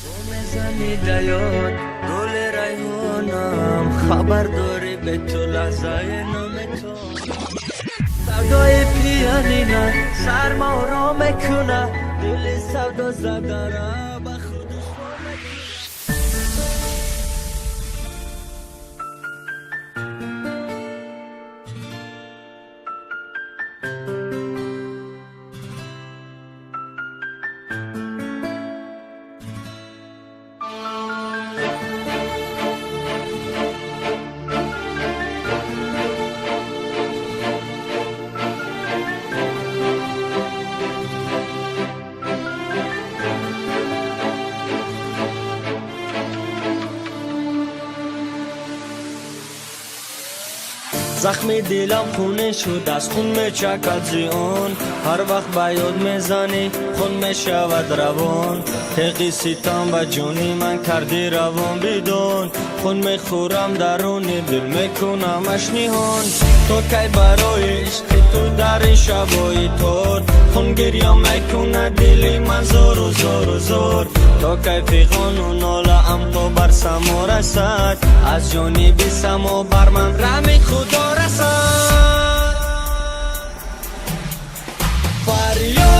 میزنی دیاد گل ریحانم خبر داری به تو لحظه نام تو سودای پیانینه سرما را میکنه دل سودا زده را به خودش زخم دلم خونه شد از خون میچکد زیان هر وقت به یاد میزنی خون میشود روان تقی ستم و جونی من کردی روان بدون خون میخورم درونی دل میکنمش نیهان تو کی برای عشق تو در این شبای تور خون گریم میکنه دلی من زور و زور و زور تو کی فیغان و ناله ام تو بر سما رسد از جانی بی سما بر من رمی خدا رسد فریاد